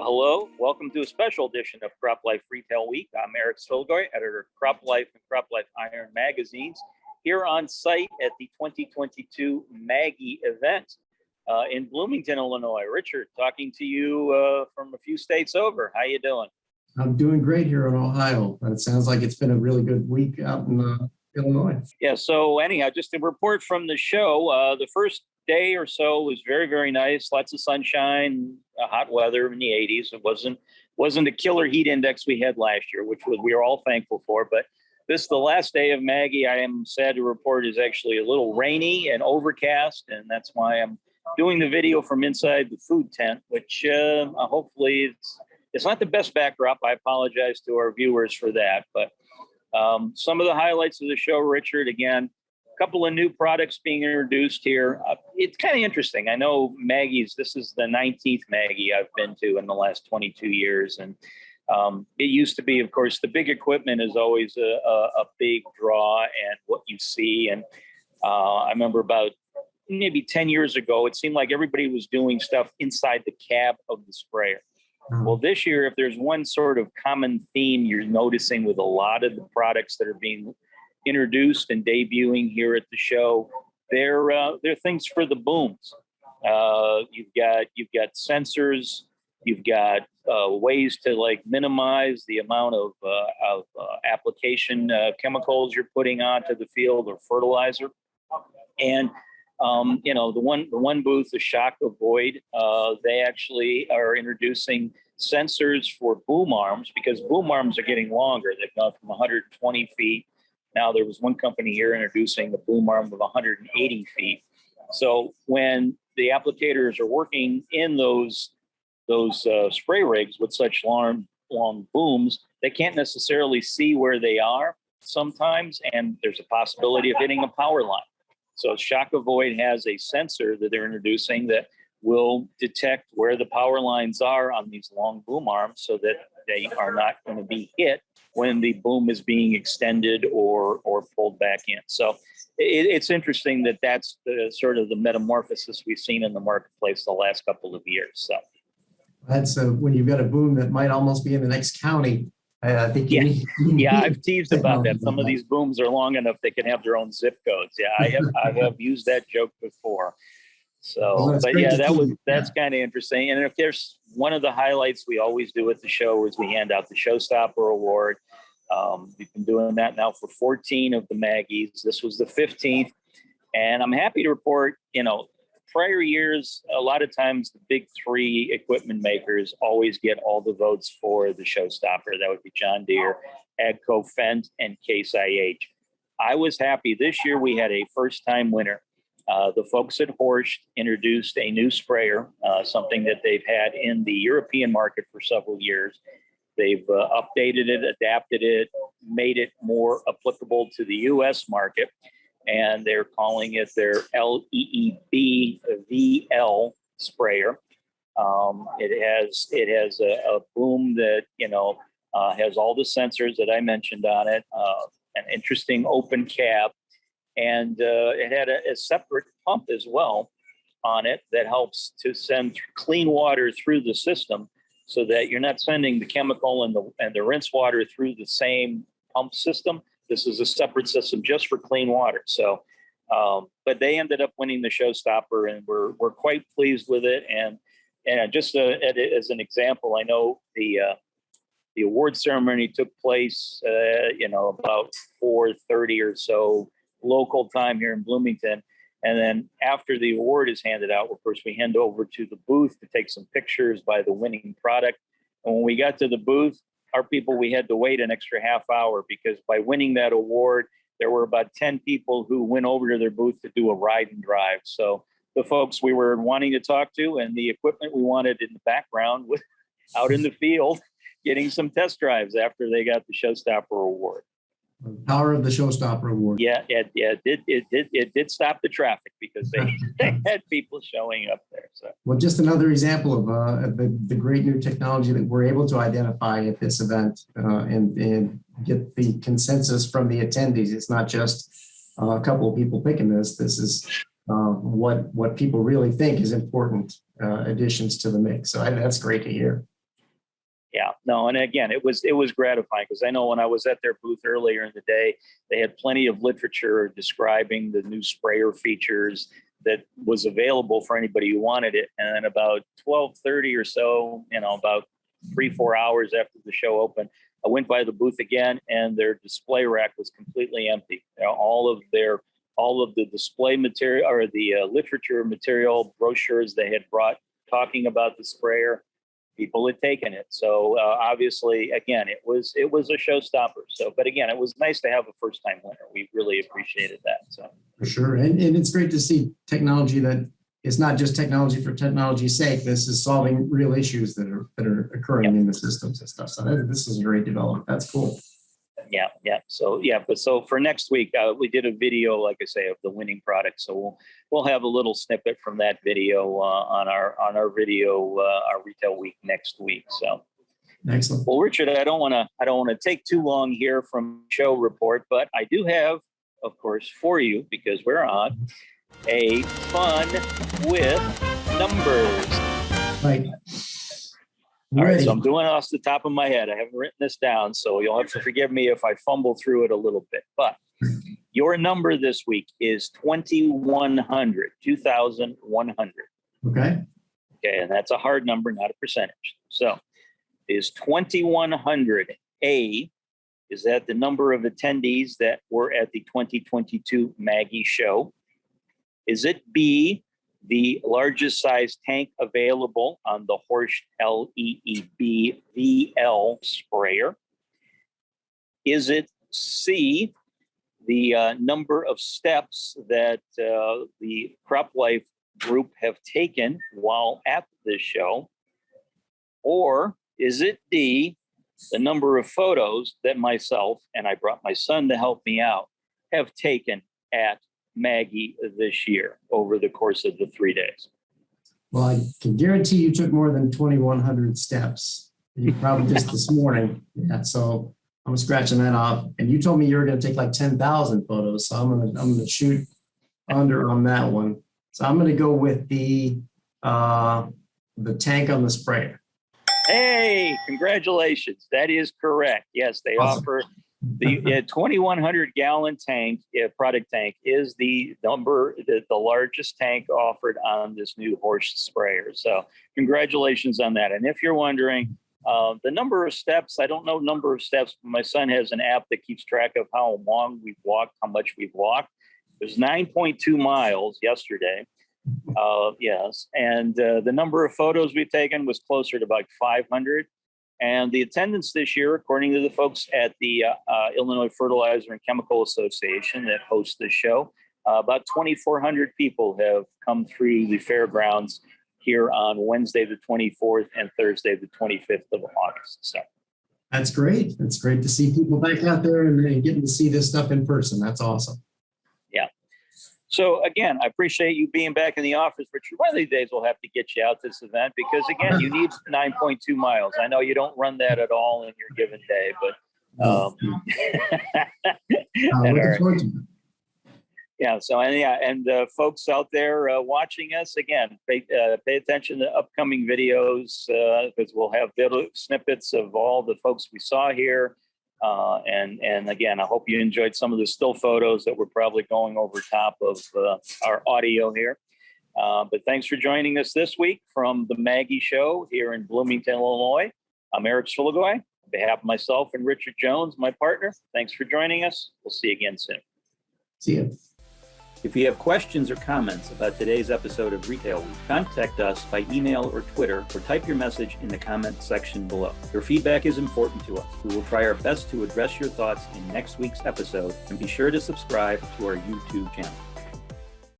Well, hello. Welcome to a special edition of CropLife Retail Week. I'm Eric Sfiligoj, editor of CropLife and CropLife Iron magazines, here on site at the 2022 MAGGIE event in Bloomington, Illinois. Richard, talking to you from a few states over. How you doing? I'm doing great here in Ohio. It sounds like it's been a really good week out in Illinois. Yeah, so anyhow, just a report from the show. The first day or so was very, very nice. Lots of sunshine, hot weather in the 80s. It wasn't a killer heat index we had last year, which we were all thankful for. But this, the last day of MAGGIE, I am sad to report, is actually a little rainy and overcast, and that's why I'm doing the video from inside the food tent, which hopefully it's not the best backdrop. I apologize to our viewers for that. But some of the highlights of the show, Richard, again, a couple of new products being introduced here. It's kind of interesting. I know MAGGIE's, this is the 19th MAGGIE I've been to in the last 22 years. And it used to be, of course, the big equipment is always a big draw and what you see. And I remember about maybe 10 years ago, it seemed like everybody was doing stuff inside the cab of the sprayer. Well, this year, if there's one sort of common theme you're noticing with a lot of the products that are being introduced and debuting here at the show, they're things for the booms. You've got sensors, you've got ways to like minimize the amount of application chemicals you're putting onto the field or fertilizer, and the one booth, the Shock Avoid, they actually are introducing sensors for boom arms, because boom arms are getting longer. They've gone from 120 feet. Now there was one company here introducing the boom arm of 180 feet. So when the applicators are working in those spray rigs with such long booms, they can't necessarily see where they are sometimes, and there's a possibility of hitting a power line. So Shock Avoid has a sensor that they're introducing that will detect where the power lines are on these long boom arms so that they are not going to be hit when the boom is being extended or pulled back in. So it's interesting that that's the sort of the metamorphosis we've seen in the marketplace the last couple of years. So that's when you've got a boom that might almost be in the next county. I think I've teased about that. Some of these booms are long enough they can have their own zip codes. Yeah, I have used that joke before. So, but yeah, that's kind of interesting. And if there's one of the highlights we always do at the show is we hand out the Showstopper Award. We've been doing that now for 14 of the MAGGIEs. This was the 15th, and I'm happy to report, prior years, a lot of times the big three equipment makers always get all the votes for the Showstopper. That would be John Deere, AGCO, Fendt, and Case IH. I was happy. This year we had a first-time winner. The folks at Horst introduced a new sprayer, something that they've had in the European market for several years. They've updated it, adapted it, made it more applicable to the U.S. market, and they're calling it their LEEB VL sprayer. It has a boom that has all the sensors that I mentioned on it, an interesting open cab, and it had a separate pump as well on it that helps to send clean water through the system, so that you're not sending the chemical and the rinse water through the same pump system. This is a separate system just for clean water. So, but they ended up winning the Showstopper, and we're quite pleased with it. And just as an example, I know the award ceremony took place, about 4:30 or so local time here in Bloomington. And then after the award is handed out, of course, we hand over to the booth to take some pictures by the winning product. And when we got to the booth, we had to wait an extra half hour, because by winning that award, there were about 10 people who went over to their booth to do a ride and drive. So the folks we were wanting to talk to and the equipment we wanted in the background was out in the field getting some test drives after they got the Showstopper Award. The power of the Showstopper Award. Yeah, it did stop the traffic, because they had people showing up there. So, well, just another example of the great new technology that we're able to identify at this event and get the consensus from the attendees. It's not just a couple of people picking this. This is what people really think is important additions to the mix. So that's great to hear. Yeah, no, and again, it was gratifying because I know when I was at their booth earlier in the day, they had plenty of literature describing the new sprayer features that was available for anybody who wanted it. And then about 12:30 or so, about 3-4 hours after the show opened, I went by the booth again, and their display rack was completely empty. All of the display material or the literature material brochures they had brought talking about the sprayer, people had taken it. So obviously, again, it was a showstopper. So, but again, it was nice to have a first-time winner. We really appreciated that. So for sure, and it's great to see technology that is not just technology for technology's sake. This is solving real issues that are occurring in the systems and stuff. So this is a great development. That's cool. Yeah. So for next week, we did a video, like I say, of the winning product. So we'll have a little snippet from that video on our video, our retail week next week. So excellent. Well, Richard, I don't want to take too long here from show report, but I do have, of course, for you, because we're on a fun with numbers. Right. All right, so I'm doing it off the top of my head. I haven't written this down, so you'll have to forgive me if I fumble through it a little bit. But your number this week is 2,100, 2,100. Okay. Okay, and that's a hard number, not a percentage. So is 2,100 A, is that the number of attendees that were at the 2022 MAGGIE show? Is it B, the largest size tank available on the Horsch LEEB VL sprayer? Is it C, the number of steps that the CropLife group have taken while at this show? Or is it D, the number of photos that myself, and I brought my son to help me out, have taken at MAGGIE this year over the course of the 3 days? Well, I can guarantee you took more than 2,100 steps. You probably just this morning. Yeah, so I'm scratching that off. And you told me you were going to take like 10,000 photos, so I'm gonna shoot under on that one. So I'm going to go with the tank on the sprayer. Hey, congratulations! That is correct. Yes, they offer. The 2,100 gallon tank, product tank, is the largest tank offered on this new Horsch sprayer. So congratulations on that. And if you're wondering, the number of steps, I don't know number of steps, but my son has an app that keeps track of how long we've walked, how much we've walked. It was 9.2 miles yesterday. Yes. And the number of photos we've taken was closer to about 500. And the attendance this year, according to the folks at the Illinois Fertilizer and Chemical Association that hosts this show, about 2,400 people have come through the fairgrounds here on Wednesday, the 24th and Thursday, the 25th of August. So that's great. It's great to see people back out there and getting to see this stuff in person. That's awesome. Yeah. So again, I appreciate you being back in the office, Richard. One of these days we'll have to get you out to this event because again, you need 9.2 miles. I know you don't run that at all in your given day, but looking forward to it. Yeah. So and folks out there watching us, again, pay attention to upcoming videos because we'll have video snippets of all the folks we saw here. And again, I hope you enjoyed some of the still photos that we're probably going over top of our audio here. But thanks for joining us this week from the MAGGIE show here in Bloomington, Illinois. I'm Eric Sfiligoj. On behalf of myself and Richard Jones, my partner, thanks for joining us. We'll see you again soon. See you. If you have questions or comments about today's episode of Retail Week, contact us by email or Twitter, or type your message in the comment section below. Your feedback is important to us. We will try our best to address your thoughts in next week's episode, and be sure to subscribe to our YouTube channel.